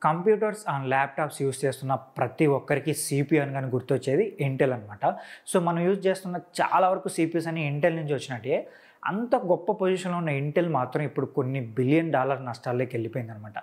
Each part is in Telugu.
కంప్యూటర్స్ అండ్ ల్యాప్టాప్స్ యూస్ చేస్తున్న ప్రతి ఒక్కరికి సిపియు అనగానే గుర్తొచ్చేది ఇంటెల్ అనమాట. సో మనం యూజ్ చేస్తున్న చాలా వరకు సిపియూస్ అన్ని ఇంటెల్ నుంచి వచ్చినట్టే. అంత గొప్ప పొజిషన్లో ఉన్న ఇంటెల్ మాత్రం ఇప్పుడు కొన్ని $1 బిలియన్ నష్టాల్లోకి వెళ్ళిపోయిందనమాట.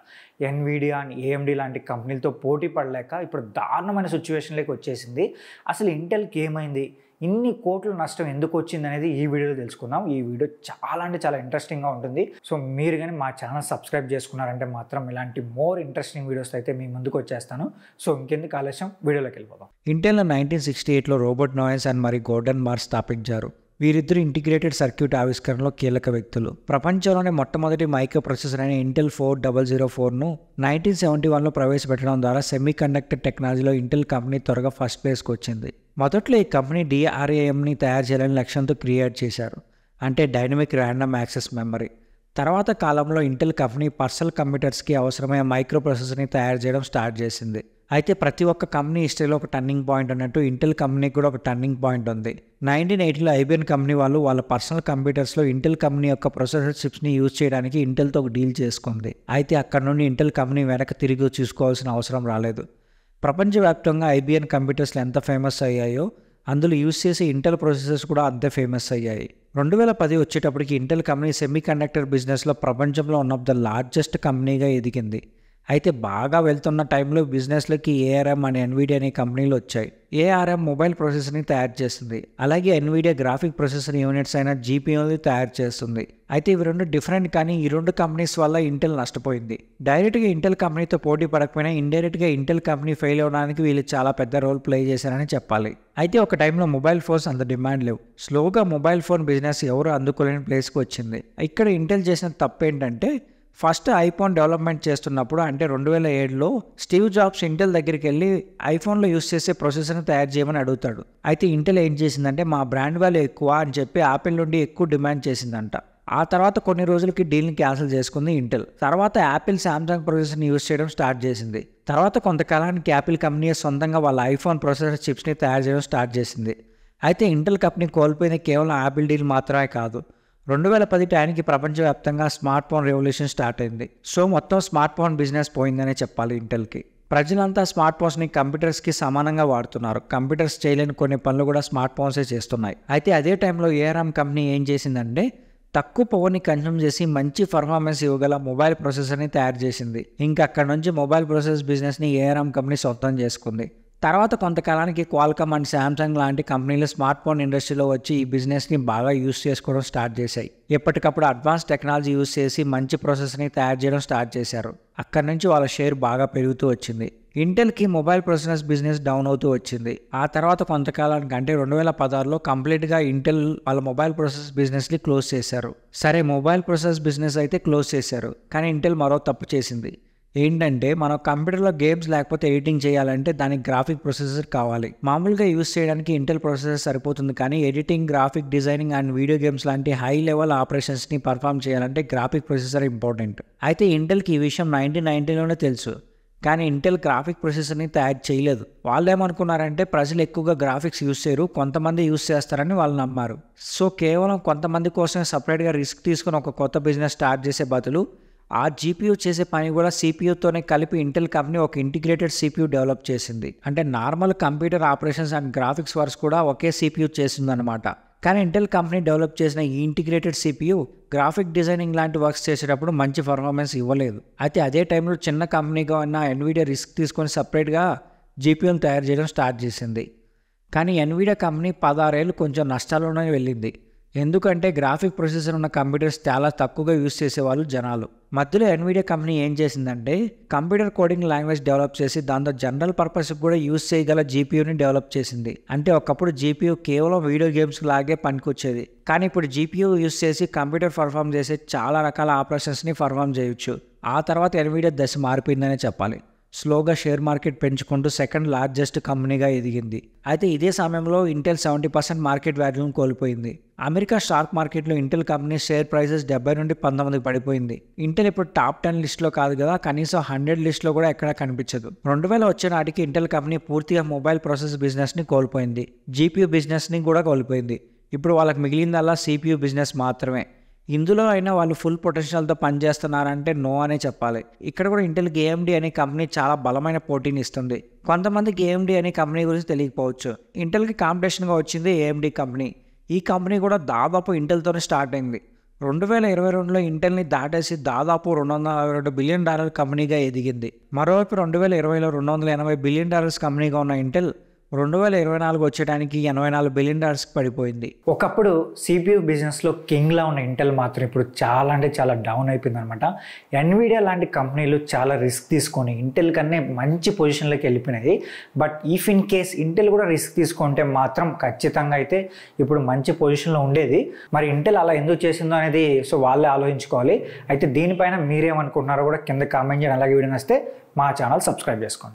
ఎన్విడియా అండ్ ఏఎండి లాంటి కంపెనీలతో పోటీ పడలేక ఇప్పుడు దారుణమైన సిచ్యువేషన్లోకి వచ్చేసింది. అసలు ఇంటెల్కి ఏమైంది, ఇన్ని కోట్ల నష్టం ఎందుకు వచ్చింది అనేది ఈ వీడియోలో తెలుసుకుందాం. ఈ వీడియో చాలా అంటే చాలా ఇంట్రెస్టింగ్గా ఉంటుంది. సో మీరు కానీ మా ఛానల్ సబ్స్క్రైబ్ చేసుకున్నారంటే మాత్రం ఇలాంటి మోర్ ఇంట్రెస్టింగ్ వీడియోస్ అయితే మీ ముందుకు వచ్చేస్తాను. సో ఇంకెందుకు ఆలస్యం, వీడియోలోకి వెళ్ళిపోదాం. ఇంటెల్ 1968లో రోబర్ట్ నోయెస్ అండ్ మరి గోర్డన్ మార్స్ స్థాపించారు. వీరిద్దరు ఇంటిగ్రేటెడ్ సర్క్యూట్ ఆవిష్కరణలో కీలక వ్యక్తులు. ప్రపంచంలోనే మొట్టమొదటి మైక్రో ప్రాసెసర్ అయిన ఇంటెల్ 4004ను 1971లో ప్రవేశపెట్టడం ద్వారా సెమీ కండక్టర్ టెక్నాలజీలో ఇంటెల్ కంపెనీ త్వరగా ఫస్ట్ ప్లేస్కి వచ్చింది. మొదట్లో ఈ కంపెనీ DRAMని తయారు చేయాలని లక్ష్యంతో క్రియేట్ చేశారు, అంటే డైనమిక్ ర్యాండమ్ యాక్సెస్ మెమరీ. తర్వాత కాలంలో ఇంటెల్ కంపెనీ పర్సనల్ కంప్యూటర్స్కి అవసరమైన మైక్రో ప్రాసెసర్ని తయారు చేయడం స్టార్ట్ చేసింది. అయితే ప్రతి ఒక్క కంపెనీ హిస్టరీలో ఒక టర్నింగ్ పాయింట్ అన్నట్టు ఇంటెల్ కంపెనీకి కూడా ఒక టర్నింగ్ పాయింట్ ఉంది. 1980లో IBM కంపెనీ వాళ్ళు వాళ్ళ పర్సనల్ కంప్యూటర్స్లో ఇంటెల్ కంపెనీ యొక్క ప్రొసెసర్ చిప్స్ని యూజ్ చేయడానికి ఇంటెల్తో ఒక డీల్ చేసుకుంది. అయితే అక్కడ నుండి ఇంటెల్ కంపెనీ వెనక్కి తిరిగి చూసుకోవాల్సిన అవసరం రాలేదు. ప్రపంచవ్యాప్తంగా IBM కంప్యూటర్స్లు ఎంత ఫేమస్ అయ్యాయో అందులో యూజ్ చేసే ఇంటెల్ ప్రాసెసర్స్ కూడా అంతే ఫేమస్ అయ్యాయి. 2010 వచ్చేటప్పటికి ఇంటెల్ కంపెనీ సెమీ కండక్టర్ బిజినెస్లో ప్రపంచంలో వన్ ఆఫ్ ద లార్జెస్ట్ కంపెనీగా ఎదిగింది. అయితే బాగా వెళ్తున్న టైంలో బిజినెస్లోకి ARM అనే ఎన్విడియా అనే కంపెనీలు వచ్చాయి. ARM మొబైల్ ప్రాసెసర్ని తయారు చేస్తుంది, అలాగే ఎన్విడియా గ్రాఫిక్ ప్రాసెసర్ యూనిట్స్ అయిన GPUని తయారు చేస్తుంది. అయితే ఇవి రెండు డిఫరెంట్, కానీ ఈ రెండు కంపెనీస్ వల్ల ఇంటెల్ నష్టపోయింది. డైరెక్ట్గా ఇంటెల్ కంపెనీతో పోటీ పడకపోయినా ఇండైరెక్ట్గా ఇంటెల్ కంపెనీ ఫెయిల్ అవ్వడానికి వీళ్ళు చాలా పెద్ద రోల్ ప్లే చేశారని చెప్పాలి. అయితే ఒక టైంలో మొబైల్ ఫోన్స్ అంత డిమాండ్ లేవు. స్లోగా మొబైల్ ఫోన్ బిజినెస్ ఎవరు అందుకోలేని ప్లేస్కి వచ్చింది. ఇక్కడ ఇంటెల్ చేసిన తప్పు ఏంటంటే, ఫస్ట్ ఐఫోన్ డెవలప్మెంట్ చేస్తున్నప్పుడు అంటే 2007లో స్టీవ్ జాబ్స్ ఇంటెల్ దగ్గరికి వెళ్ళి ఐఫోన్లో యూస్ చేసే ప్రాసెసర్ని తయారు చేయమని అడుగుతాడు. అయితే ఇంటెల్ ఏం చేసిందంటే మా బ్రాండ్ వాల్యూ ఎక్కువ అని చెప్పి యాపిల్ నుండి ఎక్కువ డిమాండ్ చేసిందంట. ఆ తర్వాత కొన్ని రోజులకి డీల్ని క్యాన్సిల్ చేసుకుంది ఇంటెల్. తర్వాత యాపిల్ శాంసంగ్ ప్రాసెసర్ని యూజ్ చేయడం స్టార్ట్ చేసింది. తర్వాత కొంతకాలానికి యాపిల్ కంపెనీ సొంతంగా వాళ్ళ ఐఫోన్ ప్రాసెసర్ చిప్స్ని తయారు చేయడం స్టార్ట్ చేసింది. అయితే ఇంటెల్ కంపెనీ కోల్పోయింది కేవలం యాపిల్ డీల్ మాత్రమే కాదు. 2010 టైంకి ప్రపంచవ్యాప్తంగా స్మార్ట్ ఫోన్ రెవల్యూషన్ స్టార్ట్ అయింది. సో మొత్తం స్మార్ట్ ఫోన్ బిజినెస్ పోయిందనే చెప్పాలి ఇంటెల్కి. ప్రజలంతా స్మార్ట్ ఫోన్స్ని కంప్యూటర్స్కి సమానంగా వాడుతున్నారు. కంప్యూటర్స్ చేయలేని కొన్ని పనులు కూడా స్మార్ట్ ఫోన్సే చేస్తున్నాయి. అయితే అదే టైంలో ARM కంపెనీ ఏం చేసిందంటే, తక్కువ పవర్ని కన్జ్యూమ్ చేసి మంచి పర్ఫార్మెన్స్ ఇవ్వగల మొబైల్ ప్రాసెసర్ని తయారు చేసింది. ఇంకా అక్కడ నుంచి మొబైల్ ప్రాసెస్ బిజినెస్ని ARM కంపెనీ సొంతం చేసుకుంది. తర్వాత కొంతకాలానికి క్వాల్కమ్ అండ్ శాంసంగ్ లాంటి కంపెనీలు స్మార్ట్ ఫోన్ ఇండస్ట్రీలో వచ్చి ఈ బిజినెస్ని బాగా యూస్ చేసుకోవడం స్టార్ట్ చేశాయి. ఎప్పటికప్పుడు అడ్వాన్స్ టెక్నాలజీ యూస్ చేసి మంచి ప్రాసెసర్ని తయారు చేయడం స్టార్ట్ చేశారు. అక్కడి నుంచి వాళ్ళ షేర్ బాగా పెరుగుతూ వచ్చింది. ఇంటెల్కి మొబైల్ ప్రాసెసర్స్ బిజినెస్ డౌన్ అవుతూ వచ్చింది. ఆ తర్వాత కొంతకాలానికి అంటే 2016లో కంప్లీట్గా ఇంటెల్ వాళ్ళ మొబైల్ ప్రాసెసర్స్ బిజినెస్ని క్లోజ్ చేశారు. సరే, మొబైల్ ప్రాసెసర్స్ బిజినెస్ అయితే క్లోజ్ చేశారు, కానీ ఇంటెల్ మరో తప్పు చేసింది. ఏంటంటే, మనం కంప్యూటర్లో గేమ్స్ లేకపోతే ఎడిటింగ్ చేయాలంటే దానికి గ్రాఫిక్ ప్రొసెసర్ కావాలి. మామూలుగా యూస్ చేయడానికి ఇంటెల్ ప్రొసెసర్ సరిపోతుంది, కానీ editing, graphic designing and video games లాంటి హై లెవెల్ ఆపరేషన్స్ని పర్ఫామ్ చేయాలంటే గ్రాఫిక్ ప్రొసెసర్ ఇంపార్టెంట్. అయితే ఇంటెల్కి ఈ విషయం 1990లోనే తెలుసు, కానీ ఇంటెల్ గ్రాఫిక్ ప్రొసెసర్ని తయారు చేయలేదు. వాళ్ళు ఏమనుకున్నారంటే, ప్రజలు ఎక్కువగా గ్రాఫిక్స్ యూస్ చేయరు, కొంతమంది యూస్ చేస్తారని వాళ్ళు నమ్మారు. సో కేవలం కొంతమంది కోసం సపరేట్గా రిస్క్ తీసుకుని ఒక కొత్త బిజినెస్ స్టార్ట్ చేసే బదులు ఆ GPU చేసే పని కూడా CPUతోనే కలిపి ఇంటెల్ కంపెనీ ఒక ఇంటిగ్రేటెడ్ CPU డెవలప్ చేసింది. అంటే normal computer operations and graphics works కూడా ఒకే CPU చేసిందనమాట. కానీ ఇంటెల్ కంపెనీ డెవలప్ చేసిన ఈ ఇంటిగ్రేటెడ్ CPU గ్రాఫిక్ డిజైనింగ్ లాంటి వర్క్స్ చేసేటప్పుడు మంచి పర్ఫార్మెన్స్ ఇవ్వలేదు. అయితే అదే టైంలో చిన్న కంపెనీగా ఉన్న ఎన్విడియా రిస్క్ తీసుకొని సపరేట్గా GPUని తయారు చేయడం స్టార్ట్ చేసింది. కానీ ఎన్విడియా కంపెనీ 16 ఏళ్ళు కొంచెం నష్టాల్లోనే వెళ్ళింది. ఎందుకంటే గ్రాఫిక్ ప్రొసెసర్ ఉన్న కంప్యూటర్స్ చాలా తక్కువగా యూస్ చేసేవాళ్ళు జనాలు. మధ్యలో ఎన్విడియా కంపెనీ ఏం చేసిందంటే, కంప్యూటర్ కోడింగ్ లాంగ్వేజ్ డెవలప్ చేసి దాంతో జనరల్ పర్పస్కి కూడా యూస్ చేయగల GPUని డెవలప్ చేసింది. అంటే ఒకప్పుడు GPU కేవలం వీడియో గేమ్స్ లాగే పనికొచ్చేది, కానీ ఇప్పుడు GPU యూస్ చేసి కంప్యూటర్ పర్ఫామ్ చేసే చాలా రకాల ఆపరేషన్స్ని పర్ఫామ్ చేయొచ్చు. ఆ తర్వాత ఎన్విడియా దశ మారిపోయిందనే చెప్పాలి. స్లోగా షేర్ మార్కెట్ పెంచుకుంటూ సెకండ్ లార్జెస్ట్ కంపెనీగా ఎదిగింది. అయితే ఇదే సమయంలో ఇంటెల్ 70% మార్కెట్ వాల్యూను కోల్పోయింది. అమెరికా స్టాక్ మార్కెట్లో ఇంటెల్ కంపెనీ షేర్ ప్రైసెస్ 70 నుండి 19 పడిపోయింది. ఇంటెల్ ఇప్పుడు టాప్ 10 లిస్ట్లో కాదు కదా, కనీసం 100 లిస్ట్లో కూడా ఎక్కడా కనిపించదు. 2000 వచ్చే నాటికి ఇంటెల్ కంపెనీ పూర్తిగా మొబైల్ ప్రాసెస్ బిజినెస్ని కోల్పోయింది, GPU బిజినెస్ని కూడా కోల్పోయింది. ఇప్పుడు వాళ్ళకి మిగిలిందల్లా CPU బిజినెస్ మాత్రమే. ఇందులో అయినా వాళ్ళు ఫుల్ పొటెన్షియల్తో పనిచేస్తున్నారంటే నో అనే చెప్పాలి. ఇక్కడ కూడా ఇంటెల్కి AMD అనే కంపెనీ చాలా బలమైన పోటీని ఇస్తుంది. కొంతమందికి AMD అనే కంపెనీ గురించి తెలియకపోవచ్చు. ఇంటెల్కి కాంపిటీషన్గా వచ్చింది AMD కంపెనీ. ఈ కంపెనీ కూడా దాదాపు ఇంటెల్తోనే స్టార్ట్ అయింది. 2022లో ఇంటెల్ని దాటేసి దాదాపు $242 బిలియన్ కంపెనీగా ఎదిగింది. మరోవైపు 2020లో $280 బిలియన్ కంపెనీగా ఉన్న ఇంటెల్ 2024 వచ్చేటానికి $84 బిలియన్ పడిపోయింది. ఒకప్పుడు CPU బిజినెస్లో కింగ్లా ఉన్న ఇంటెల్ మాత్రం ఇప్పుడు చాలా అంటే చాలా డౌన్ అయిపోయింది అనమాట. ఎన్విడియా లాంటి కంపెనీలు చాలా రిస్క్ తీసుకొని ఇంటెల్ కన్నా మంచి పొజిషన్లోకి వెళ్ళిపోయినాయి. But if in case Intel కూడా రిస్క్ తీసుకుంటే మాత్రం ఖచ్చితంగా అయితే ఇప్పుడు మంచి పొజిషన్లో ఉండేది. మరి ఇంటెల్ అలా ఎందుకు చేసిందో అనేది సో వాళ్ళే ఆలోచించుకోవాలి. అయితే దీనిపైన మీరేమనుకుంటున్నారో కూడా కింద కామెంట్ చేయండి. అలాగే వీడియో నచ్చితే మా ఛానల్ సబ్స్క్రైబ్ చేసుకోండి.